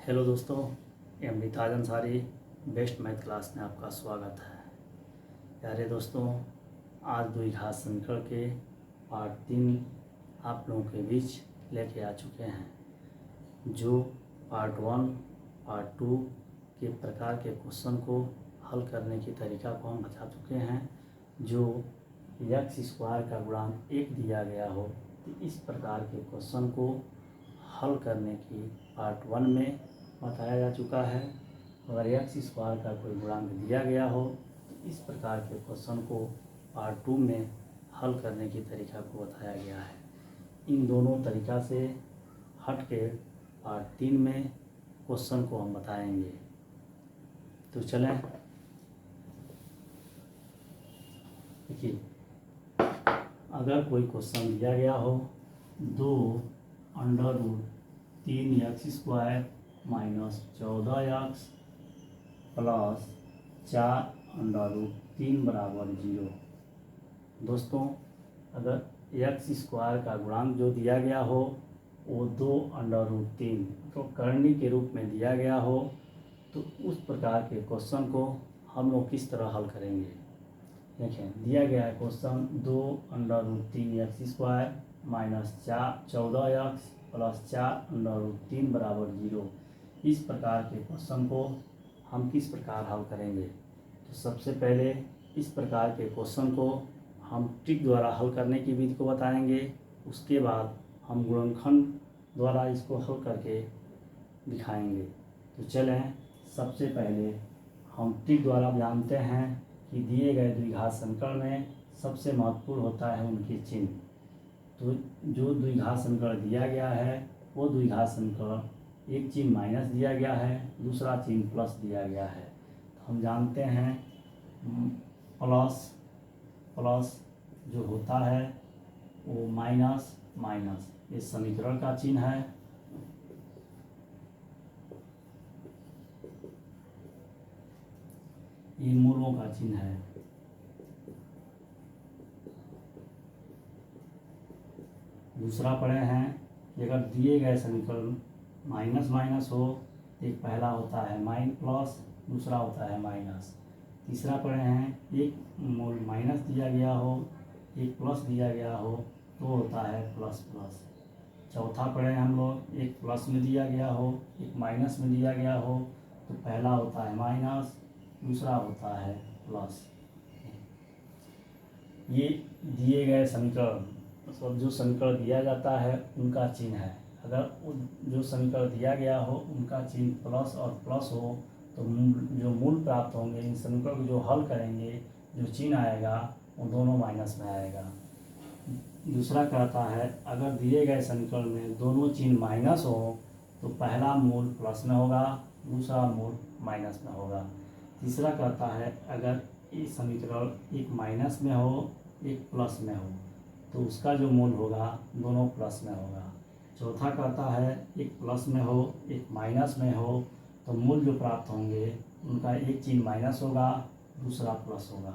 Hello दोस्तों, M D ताज Ansari best math class में आपका स्वागत है। प्यारे दोस्तों, आज द्विघात समीकरण के पार्ट 3 आप लोगों के बीच लेके आ चुके हैं। जो पार्ट 1 पार्ट 2 के प्रकार के क्वेश्चन को हल करने की तरीका को हम बता चुके हैं। जो एक्स स्क्वायर का गुणांक 1 दिया गया हो तो इस प्रकार के क्वेश्चन को हल करने की पार्ट 1 में बताया जा चुका है। अगर एक्स स्क्वायर का कोई गुणांक दिया गया हो तो इस प्रकार के क्वेश्चन को पार्ट 2 में हल करने की तरीका को बताया गया है। इन दोनों तरीका से हट के पार्ट 3 में क्वेश्चन को हम बताएंगे। तो चलें, देखिए, अगर कोई क्वेश्चन दिया गया हो 2√3x² माइनस 14x प्लस 4√3 बराबर 0। दोस्तों, अगर एक्स स्क्वायर का गुणांक जो दिया गया हो वो 2√3 तो करनी के रूप में दिया गया हो तो उस प्रकार के क्वेश्चन को हम लोग किस तरह हल करेंगे। देखें, दिया गया है question 2√3x² minus 14x plus 4√3 बराबर 0। इस प्रकार के क्वेश्चन को हम किस प्रकार हल करेंगे। तो सबसे पहले इस प्रकार के क्वेश्चन को हम ट्रिक द्वारा हल करने की विधि को बताएंगे। उसके बाद हम गुणनखंड द्वारा इसको हल करके दिखाएंगे। तो चलें, सबसे पहले हम ट्रिक द्वारा जानते हैं कि दिए गए द्विघात समीकरण में सबसे महत्वपूर्ण होता है उनके चिन्ह। तो जो द्विघात समीकरण दिया गया है वो द्विघात समीकरण एक चिन्ह माइनस दिया गया है, दूसरा चिन्ह प्लस दिया गया है। तो हम जानते हैं प्लस जो होता है वो माइनस माइनस, ये समीकरण का चिन्ह है। ये मूलों का चिन्ह है। दूसरा पढ़े हैं कि अगर दिए गए समीकरण माइनस माइनस हो, एक पहला होता है माइन प्लस, दूसरा होता है माइनस। तीसरा पढ़े हैं एक मूल माइनस दिया गया हो, एक प्लस दिया गया हो तो होता है प्लस प्लस। चौथा पढ़े हम लोग एक प्लस में दिया गया हो, एक माइनस में दिया गया हो तो पहला होता है माइनस, दूसरा होता है प्लस। ये दिए गए समीकरण मतलब जो समीकरण दिया जाता है उनका चिन्ह है। अगर जो समीकरण दिया गया हो उनका चिन्ह प्लस और प्लस हो तो जो मूल प्राप्त होंगे इन समीकरण को जो हल करेंगे जो चिन्ह आएगा वो दोनों माइनस में आएगा। दूसरा कहता है अगर दिए गए समीकरण में दोनों चिन्ह माइनस हो तो पहला मूल प्लस में होगा, दूसरा मूल माइनस में होगा। तीसरा कहता है अगर ये समीकरण एक माइनस में हो एक प्लस में हो तो उसका जो मूल होगा दोनों प्लस में होगा। चौथा कहता है एक प्लस में हो एक माइनस में हो तो मूल जो प्राप्त होंगे उनका एक चिन्ह माइनस होगा, दूसरा प्लस होगा।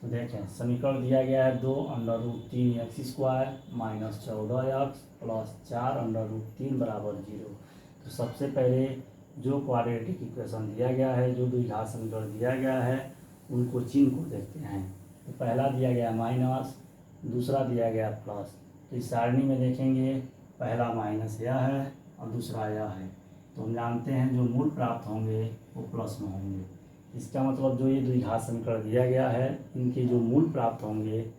तो देखें, समीकरण दिया गया है 2√3x² माइनस 14x प्लस 4√3 बराबर 0। तो सबसे पहले जो क्वाड्रेटिक इक्वेशन दिया गया है, जो द्विघात समीकरण दिया गया है उनको चिन्ह को देखते हैं। तो पहला दिया गया माइनस, दूसरा दिया गया प्लस। तो इस सारणी में देखेंगे पहला माइनस यह है और दूसरा यह है। तो हम जानते हैं जो मूल प्राप्त होंगे वो प्लस में होंगे। इसका मतलब जो ये द्विघात समीकरण दिया गया है इनके जो मूल प्राप्त होंगे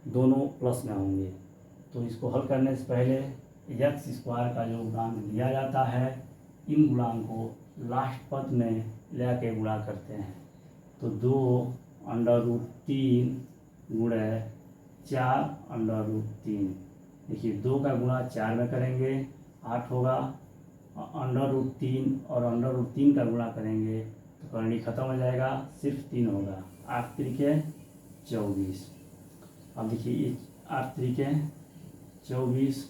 दोनों प्लस में होंगे। तो इसको हल करने से पहले एक्स स्क्वायर का जो गुणांक दिया जाता है इन गुणांक को लास्ट पद में ले के गुणा करते हैं। तो 2√3 गुणे 4√3। देखिए, 2 का गुणा 4 में करेंगे 8 होगा, √3 और √3 का गुणा करेंगे तो करनी खत्म हो जाएगा, सिर्फ 3 होगा। 8 त्रिके 24। अब देखिए 8 त्रिके 24।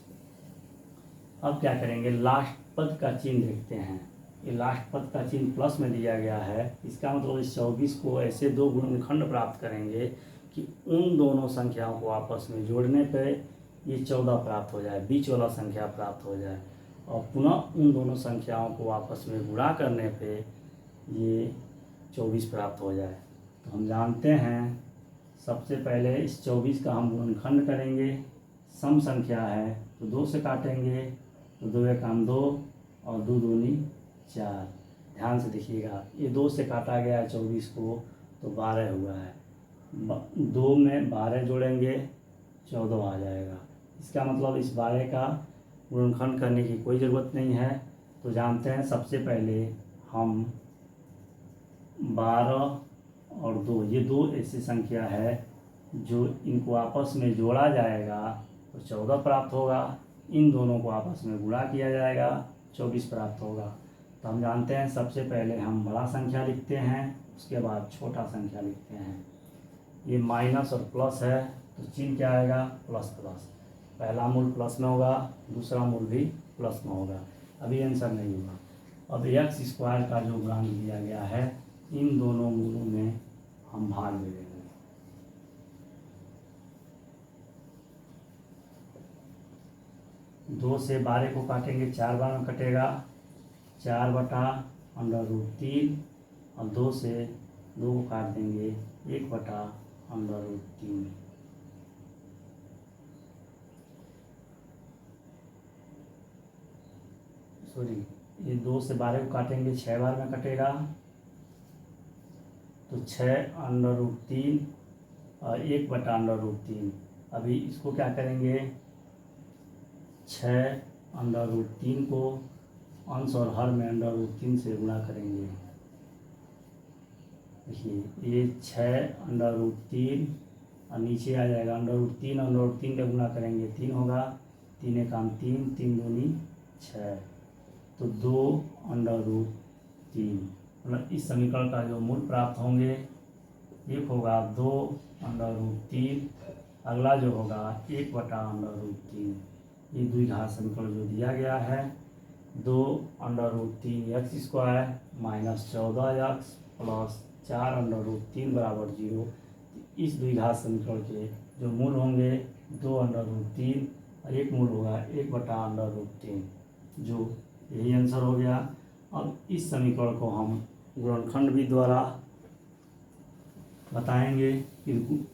अब क्या करेंगे, लास्ट पद का चिन्ह देखते हैं। ये लास्ट पद का चिन्ह प्लस में दिया गया है। इसका मतलब इस 24 को ऐसे दो गुणनखंड प्राप्त करेंगे कि उन दोनों संख्याओं को आपस में जोड़ने पे ये 14 प्राप्त हो जाए, बीच वाला संख्या प्राप्त हो जाए। और पुनः उन दोनों संख्याओं को आपस में गुणा करने पे ये 24 प्राप्त हो जाए। तो हम जानते हैं सबसे पहले इस 24 का हम गुणनखंड करेंगे। सम संख्या है तो 2 से काटेंगे, तो 2 एकम 2 और 2 दूनी 4। ध्यान से देखिएगा, ये 2 से काटा गया है 24 को, तो 12 हुआ है। 2 में 12 जोड़ेंगे 14 आ जाएगा। इसका मतलब इस 12 का गुणनखंड करने की कोई ज़रूरत नहीं है। तो जानते हैं सबसे पहले हम 12 और 2, ये 2 ऐसी संख्या है जो इनको आपस में जोड़ा जाएगा तो 14 प्राप्त होगा। इन दोनों को आपस में गुणा किया जाएगा, 24 प्राप्त होगा। तो हम जानते हैं सबसे पहले हम बड़ा संख्या लिखते हैं, उसके बाद छोटा संख्या लिखते हैं। ये माइनस और प्लस है तो चिन्ह क्या आएगा, प्लस प्लस। पहला मूल प्लस में होगा, दूसरा मूल भी प्लस में होगा। अभी आंसर नहीं होगा। अब एक्स स्क्वायर का जो गुणांक दिया गया है, इन दोनों मूलों में हम भाग दे देंगे। 2 से 12 को काटेंगे, 4 बार में कटेगा, 4/√3 और 2 से 2 को काट देंगे, 1/√3। सॉरी, ये 2 से 12 को काटेंगे, 6 बार में कटेगा, तो 6√3 और 1/√3। अभी इसको क्या करेंगे, 6√3 को अंश और हर में √3 से गुणा करेंगे। देखिए ये 6√3 और नीचे आ जाएगा √3 और √3 का गुणा करेंगे, 3 होगा, 3 एकम 3, 3 दूनी 6, तो 2√3। मतलब इस समीकरण का जो मूल प्राप्त होंगे, एक होगा 2√3, अगला जो होगा 1/√3। ये द्विघात समीकरण जो दिया गया है, 2√3 x square minus 14x plus 4√3 बराबर 0। इस द्विघात समीकरण के जो मूल होंगे 2√3 और एक मूल होगा 1/√3, जो यही आंसर हो गया। अब इस समीकरण को हम गुणनखंड भी द्वारा बताएंगे कि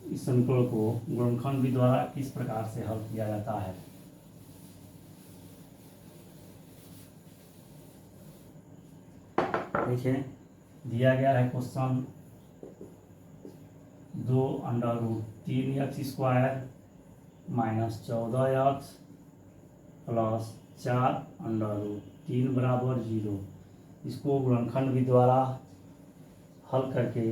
इस समीकरण को गुणनखंड भी द्वारा किस प्रकार से हल किया जाता है। देखिए दिया गया है question, 2√3 x square minus 14x plus 4√3 बराबर 0। इसको गुणनखंड भी द्वारा हल करके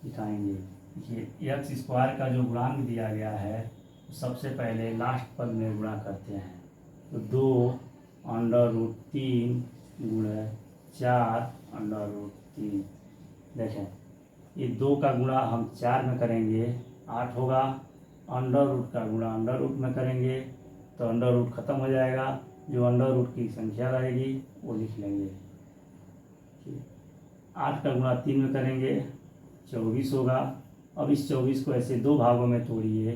दिखाएंगे। देखिए एक्स स्क्वायर का जो गुणांक दिया गया है, सबसे पहले लास्ट पद में गुणा करते हैं, तो 2√3 गुणे 4√3। देखें ये 2 का गुणा हम 4 में करेंगे, 8 होगा, अंडर रूट का गुणा अंडर रूट में करेंगे तो अंडर रूट खत्म हो जाएगा, जो अंडर रूट की संख्या रहेगी वो लिख लेंगे। 8 का गुणा 3 में करेंगे, 24 होगा। अब इस 24 को ऐसे 2 भागों में तोड़िए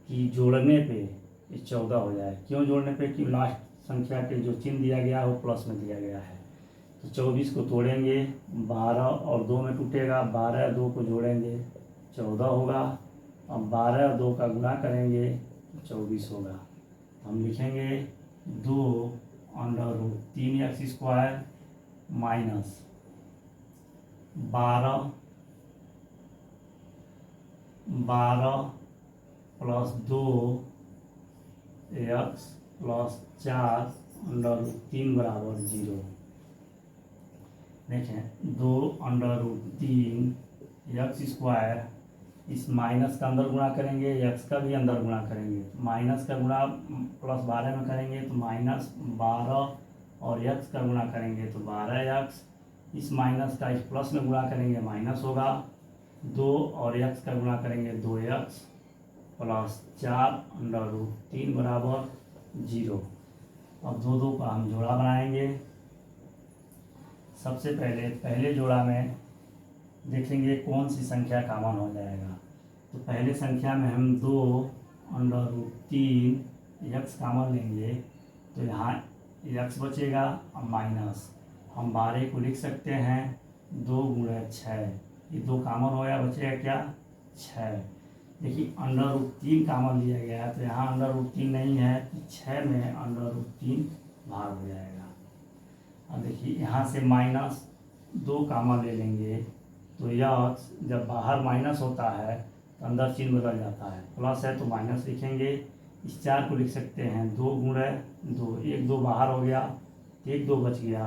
कि जोड़ने पे ये 14 हो जाए। क्यों जोड़ने पे, कि लास्ट संख्या के जो चिन्ह दिया गया है वो प्लस में दिया गया है। तो 24 को तोड़ेंगे, 12 और 2 में टूटेगा, 12 और 2 को जोड़ेंगे 14 होगा। अब 12 और 2 का गुणा करेंगे तो 24 होगा। हम लिखेंगे 2√3 x square minus 12 plus 2 x plus 4√3 बराबर 0। देखें 2√3 एक्स स्क्वायर, इस माइनस का अंदर गुणा करेंगे, एक्स का भी अंदर गुणा करेंगे, माइनस का गुणा प्लस 12 में करेंगे तो माइनस 12 और एक्स का गुणा करेंगे तो 12x, इस माइनस का इस प्लस में गुणा करेंगे माइनस होगा, 2 और एक्स का गुणा करेंगे 2x प्लस 4√3 बराबर 0। अब 2 का हम जोड़ा बनाएंगे। सबसे पहले जोड़ा में देखेंगे कौन सी संख्या कॉमन हो जाएगा। तो पहले संख्या में हम 2√3 एक्स कॉमन लेंगे, तो यहाँ एक्स बचेगा और माइनस हम 12 को लिख सकते हैं 2 गुणे 6, ये 2 कामन हो गया, बचेगा क्या 6। देखिए √3 कामन लिया गया है तो यहाँ √3 नहीं है, 6 में √3 भाग हो जाएगा। अब देखिए यहाँ से -2 कामन ले लेंगे तो यह जब बाहर माइनस होता है तो अंदर चिन्ह बदल जाता है, प्लस है तो माइनस लिखेंगे। इस 4 को लिख सकते हैं 2 गुणे 2, 1 2 बाहर हो गया, 1 2 बच गया,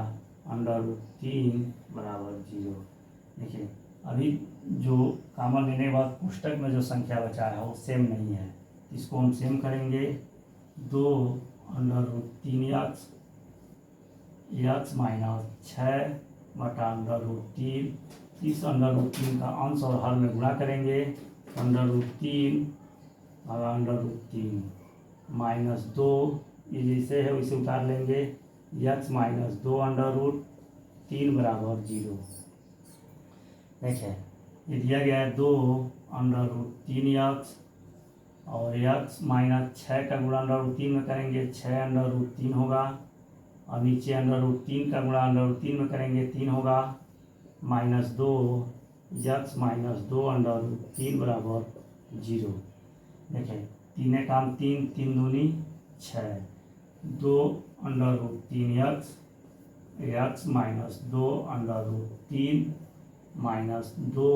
√3 बराबर 0। देखिए अभी जो कामन लेने के बाद पुस्तक में जो संख्या बचा है वो सेम नहीं है, इसको हम सेम करेंगे। 2 √3x x माइनस 6 बटा √3, इस √3 का अंश और हर में गुणा करेंगे, √3 √3 -2, ये जैसे है वैसे उतार लेंगे, x माइनस 2 √3 बराबर 0। देखिए ये दिया गया है 2 √3x और x माइनस 6 का गुणा √3 में करेंगे 6 √3 होगा, और नीचे √3 का गुणा √3 में करेंगे 3 होगा, -2 x माइनस 2 √3 बराबर 0। देखिए 3 काम 3, 3 दूनी 6, 2 √3x x minus 2 √3 -2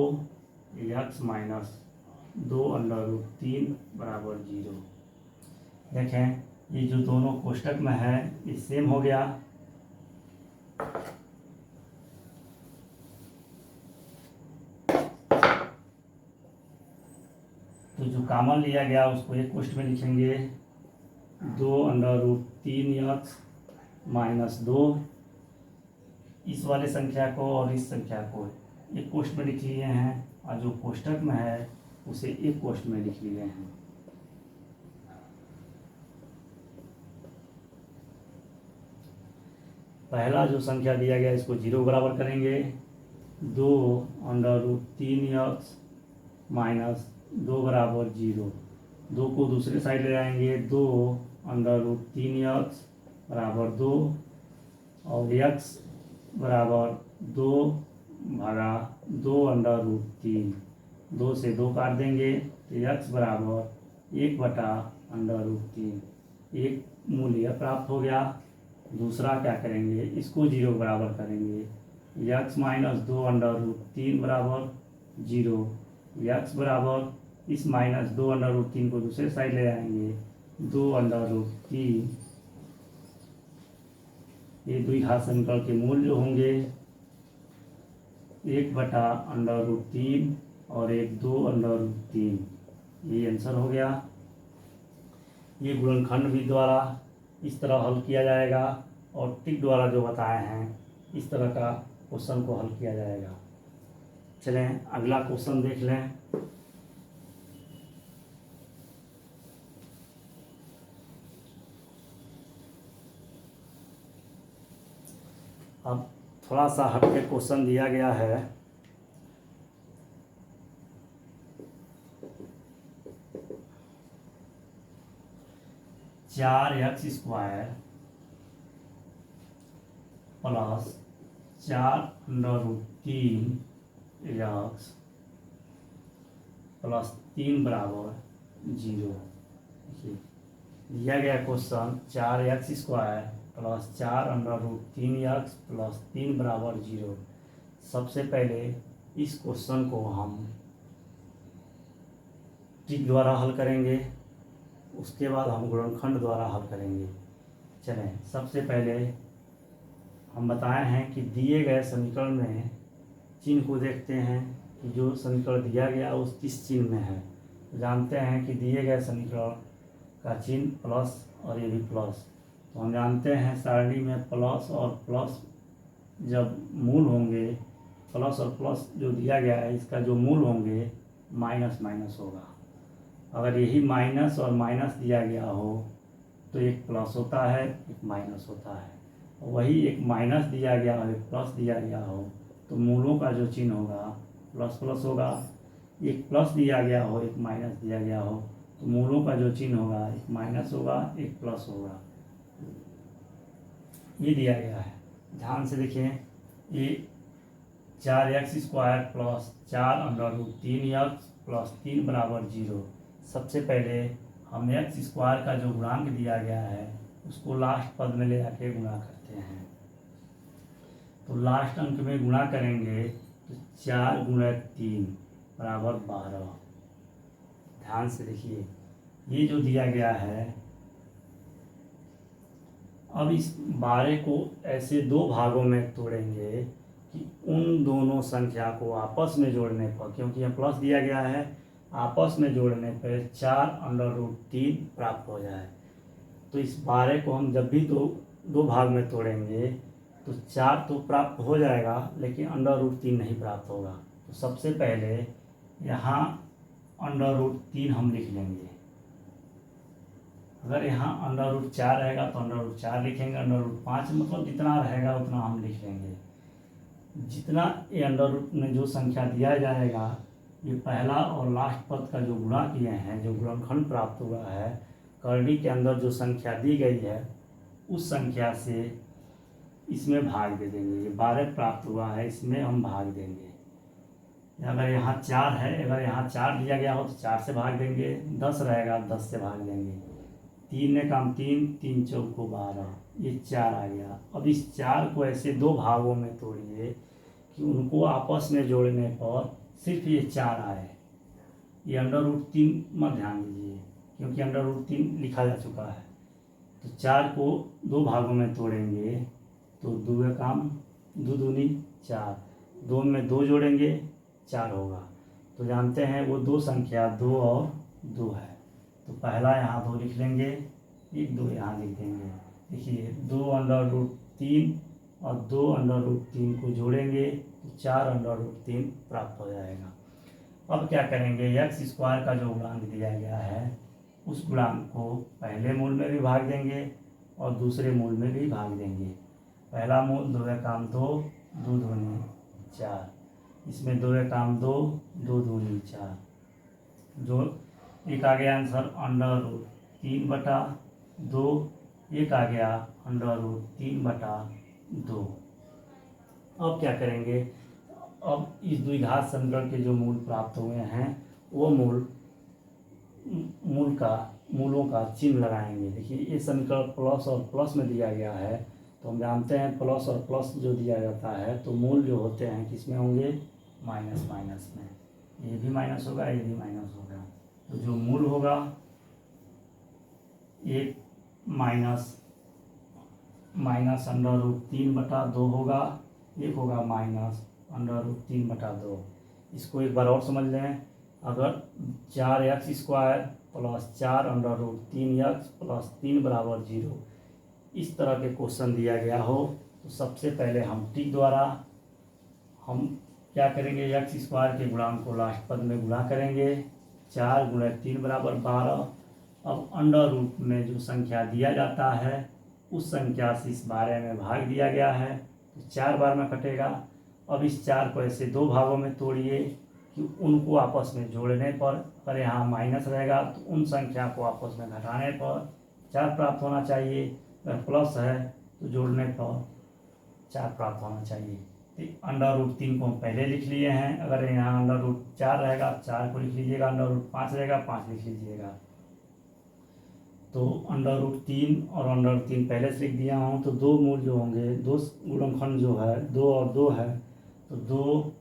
x minus 2 √3 बराबर 0। देखें ये जो दोनों कोष्टक में है ये सेम हो गया। तो जो कॉमन लिया गया उसको एक कोष्टक में लिखेंगे, 2 √3x -2, इस वाले संख्या को और इस संख्या को एक कोष्टक में लिख लिए हैं, और जो कोष्टक में है उसे एक कोष्टक में लिख लिए हैं। पहला जो संख्या दिया गया इसको 0 बराबर करेंगे, 2 √3x -2 बराबर 0, 2 को दूसरे साइड ले जाएंगे, 2 √3x बराबर 2 और x बराबर 2 भागा 2 √3, 2 से 2 काट देंगे तो x बराबर 1 बटा √3, एक मूल्य प्राप्त हो गया। दूसरा क्या करेंगे, इसको 0 बराबर करेंगे, x माइनस 2 √3 बराबर 0, x बराबर इस -2 √3 को दूसरे साइड ले आएंगे, 2 √3, ये द्विघात समीकरण के मूल जो होंगे 1 बटा √3 और 1 2 √3, ये आंसर हो गया। ये गुणनखंड भी द्वारा इस तरह हल किया जाएगा और टिक द्वारा जो बताए हैं इस तरह का क्वेश्चन को हल किया जाएगा। चलें अगला क्वेश्चन देख लें। अब थोड़ा सा हटके क्वेश्चन दिया गया है, चार x square plus 4 √3 x plus 3 बराबर 0। दिया गया question 4x square plus 4 √3 x plus 3 बराबर 0। सबसे पहले इस क्वेश्चन को हम टिक द्वारा हल करेंगे, उसके बाद हम गुणनखंड द्वारा हल करेंगे। चलें सबसे पहले हम बताए हैं कि दिए गए समीकरण में चिन्ह को देखते हैं कि जो समीकरण दिया गया उस किस चिन्ह में है। जानते हैं कि दिए गए समीकरण का चिन्ह प्लस और ये भी प्लस, तो हम जानते हैं सारणी में प्लस और प्लस जब मूल होंगे, प्लस और प्लस जो दिया गया है इसका जो मूल होंगे माइनस माइनस होगा। अगर यही माइनस और माइनस दिया गया हो तो एक प्लस होता है एक माइनस होता है, वही एक माइनस दिया गया और एक प्लस दिया गया हो तो मूलों का जो चिन्ह होगा प्लस प्लस होगा। एक प्लस दिया गया हो एक माइनस दिया गया हो तो मूलों का जो चिन्ह होगा एक माइनस होगा एक प्लस होगा। ये दिया गया है, ध्यान से देखिए, ये 4x² प्लस 4√3x प्लस 3 बराबर 0। सबसे पहले हम x² का जो गुणांक दिया गया है उसको लास्ट पद में ले आके गुणा करते हैं। तो लास्ट अंक में गुणा करेंगे तो 4 × 3 बराबर 12। ध्यान से देखिए, ये जो दिया गया है, अब इस 12 को ऐसे दो भागों में तोड़ेंगे कि उन दोनों संख्या को आपस में जोड़ने पर, क्योंकि यह प्लस दिया गया है, आपस में जोड़ने पर 4√3 प्राप्त हो जाए। तो इस 12 को हम जब भी दो भाग में तोड़ेंगे तो 4 तो प्राप्त हो जाएगा, लेकिन √3 नहीं प्राप्त होगा। तो सबसे पहले यहाँ √3 हम लिख लेंगे। अगर यहाँ √4 रहेगा तो √4 लिखेंगे, √5 मतलब जितना रहेगा उतना हम लिख लेंगे। जितना ये अंडर में जो संख्या दिया जाएगा, ये पहला और लास्ट पद का जो गुणा किए हैं, जो गुणनखंड प्राप्त हुआ है, करड़ी के अंदर जो संख्या दी गई है उस संख्या से इसमें भाग दे देंगे। ये 12 प्राप्त हुआ है, इसमें हम भाग देंगे। अगर यहाँ 4 है, अगर यहाँ 4 दिया गया हो तो 4 से भाग देंगे, 10 रहेगा 10 से भाग देंगे। 3 ने काम 3, 3 चौको 12, ये 4 आ गया। अब इस 4 को ऐसे दो भागों में तोड़िए कि उनको आपस में जोड़ने पर सिर्फ ये 4 आए। ये √3 मत ध्यान दीजिए, क्योंकि √3 लिखा जा चुका है। तो 4 को दो भागों में तोड़ेंगे तो 2 काम 2 दूनी 4, 2 में 2 जोड़ेंगे 4 होगा। तो जानते हैं वो दो संख्या 2 और 2 है। तो पहला यहाँ 2 लिख लेंगे, एक 2 यहाँ लिख देंगे। देखिए 2√3 और 2√3 को जोड़ेंगे तो 4√3 प्राप्त हो जाएगा। अब क्या करेंगे, x² का जो गुणांक दिया गया है उस गुणांक को पहले मूल में भी भाग देंगे और दूसरे मूल में भी भाग देंगे। पहला मूल 2 काम 2, 2 दूनी 4, इसमें 2 काम 2, 2 दूनी 4, जो एक आ गया आंसर √3/2, एक आ गया √3/2। अब क्या करेंगे, अब इस द्विघात समीकरण के जो मूल प्राप्त हुए हैं वो मूलों का चिन्ह लगाएंगे। देखिए ये समीकरण प्लस और प्लस में दिया गया है, तो हम जानते हैं प्लस और प्लस जो दिया जाता है तो मूल जो होते हैं किस में होंगे, माइनस माइनस में। ये भी माइनस होगा, ये भी माइनस होगा। तो जो मूल होगा एक -√3/2 होगा, एक होगा -√3/2। इसको एक बार और समझ लें। अगर 4x² प्लस 4√3x प्लस 3 बराबर 0 इस तरह के क्वेश्चन दिया गया हो तो सबसे पहले हम टिक द्वारा हम क्या करेंगे, x² के गुणांक को लास्ट पद में गुणा करेंगे। 4 × 3 बराबर 12। अब अंडर रूट में जो संख्या दिया जाता है उस संख्या से इस 12 में भाग दिया गया है तो 4 बार में कटेगा। अब इस 4 को ऐसे दो भागों में तोड़िए कि उनको आपस में जोड़ने पर, अगर यहाँ माइनस रहेगा तो उन संख्या को आपस में घटाने पर 4 प्राप्त होना चाहिए। अगर प्लस है तो जोड़ने पर 4 प्राप्त होना चाहिए। तो √3 को हम पहले लिख लिए हैं। अगर यहाँ √4 रहेगा 4 को लिख लीजिएगा, √5 रहेगा 5 लिख लीजिएगा। तो √3 और √3 पहले से लिख दिया हूँ। तो दो मूल जो होंगे, दो गुणनखंड जो है 2 और 2 है, तो 2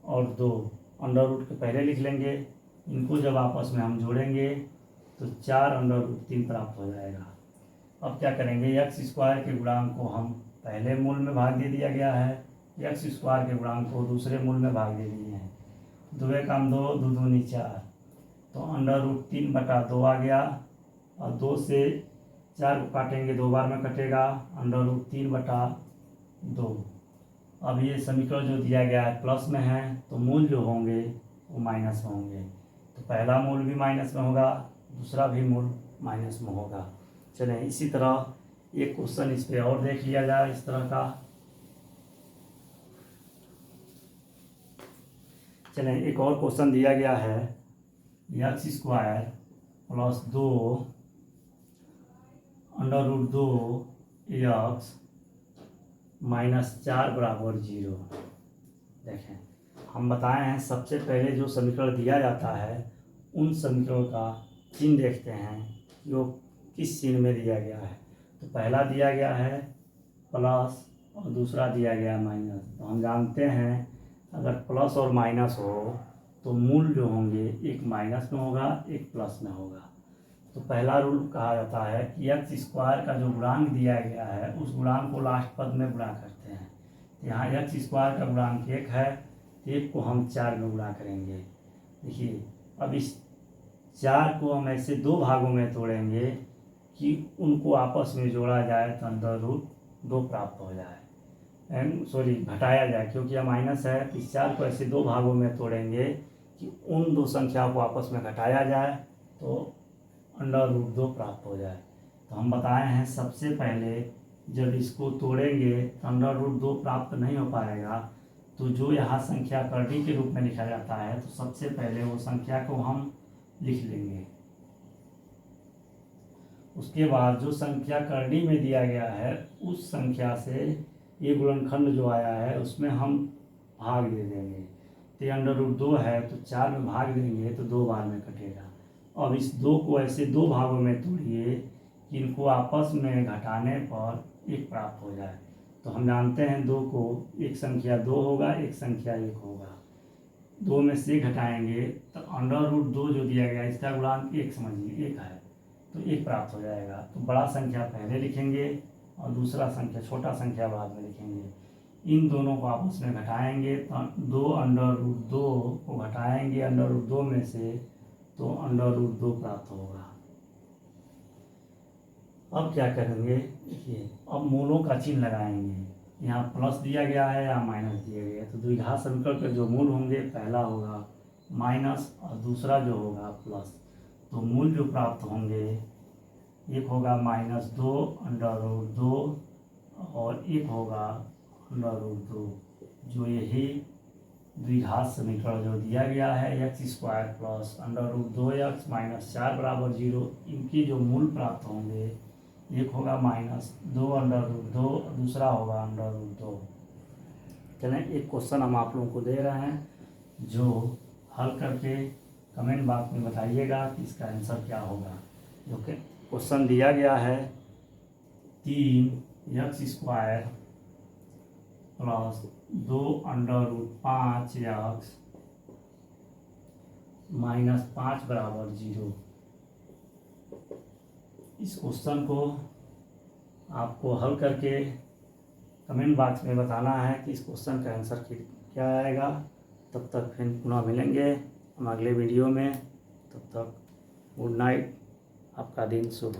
और 2 अंडर के पहले लिख लेंगे। इनको जब आपस में हम जोड़ेंगे तो 4√3 प्राप्त हो जाएगा। अब क्या करेंगे, x² के गुणांक को हम पहले मूल में भाग दे दिया गया है, x² के गुणांक को दूसरे मूल में भाग दे दिए हैं। 2 काम 2, 2 दूनी 4, तो √3/2 आ गया। और 2 से 4 को काटेंगे, 2 बार में कटेगा, √3/2। अब ये समीकरण जो दिया गया है प्लस में है तो मूल जो होंगे वो माइनस में होंगे। तो पहला मूल भी माइनस में होगा, दूसरा भी मूल माइनस में होगा। चलें इसी तरह एक क्वेश्चन इस पर और देख लिया जाए इस तरह का। चलें एक और क्वेश्चन दिया गया है, x² प्लस 2 √2x -4 बराबर 0। देखें, हम बताए हैं सबसे पहले जो समीकरण दिया जाता है उन समीकरण का चिन्ह देखते हैं कि वो किस चिन्ह में दिया गया है। तो पहला दिया गया है प्लस और दूसरा दिया गया है माइनस। तो हम जानते हैं अगर प्लस और माइनस हो तो मूल जो होंगे एक माइनस में होगा, एक प्लस में होगा। तो पहला रूल कहा जाता है कि एक्स स्क्वायर का जो गुणांक दिया गया है उस गुणांक को लास्ट पद में गुणा करते हैं। यहाँ एक्स स्क्वायर का गुणांक 1 है, 1 को हम 4 में गुणा करेंगे। देखिए, अब इस 4 को हम ऐसे 2 भागों में तोड़ेंगे कि उनको आपस में जोड़ा जाए तो √2 प्राप्त हो जाए, घटाया जाए, क्योंकि यह माइनस है। तो इस 4 को ऐसे 2 भागों में तोड़ेंगे कि उन 2 संख्याओं को आपस में घटाया जाए तो √2 प्राप्त हो जाए। तो हम बताए हैं सबसे पहले जब इसको तोड़ेंगे तो √2 प्राप्त नहीं हो पाएगा। तो जो यहाँ संख्या करड़ी के रूप में लिखा जाता है, तो सबसे पहले वो संख्या को हम लिख लेंगे। उसके बाद जो संख्या करड़ी में दिया गया है उस संख्या से ये गुणनखंड जो आया है उसमें हम भाग दे देंगे। तो ये √2 है तो 4 में भाग देंगे तो 2 बार में कटेगा। अब इस 2 को ऐसे 2 भागों में तोड़िए कि इनको आपस में घटाने पर 1 प्राप्त हो जाए। तो हम जानते हैं 2 को, एक संख्या 2 होगा, एक संख्या 1 होगा। 2 में से घटाएंगे तो √2 जो दिया गया इसका गुणांक 1 समझिए 1 है, तो 1 प्राप्त हो जाएगा। तो बड़ा संख्या पहले लिखेंगे और दूसरा संख्या छोटा संख्या बाद में लिखेंगे। इन दोनों को आपस में घटाएंगे तो 2 √2 को घटाएंगे √2 में से तो √2 प्राप्त होगा। अब क्या करेंगे, देखिए अब मूलों का चिन्ह लगाएंगे। यहाँ प्लस दिया गया है या माइनस दिया गया है, तो द्विघात समीकरण के जो मूल होंगे पहला होगा माइनस और दूसरा जो होगा प्लस। तो मूल जो प्राप्त होंगे एक होगा -2 √2 और एक होगा √2। जो यही द्विघात समीकरण जो दिया गया है x² प्लस √2x - 4 बराबर 0, इनकी जो मूल प्राप्त होंगे एक होगा -2 √2 और दूसरा होगा √2। चलें, एक क्वेश्चन हम आप लोगों को दे रहे हैं जो हल करके कमेंट बॉक्स में बताइएगा कि इसका आंसर क्या होगा। जो कि क्वेश्चन दिया गया है 3x² प्लस 2 √5x - 5 बराबर 0। इस क्वेश्चन को आपको हल करके कमेंट बॉक्स में बताना है कि इस क्वेश्चन का आंसर क्या आएगा। तब तक फिर पुनः मिलेंगे हम अगले वीडियो में। तब तक गुड नाइट, आपका दिन शुभ।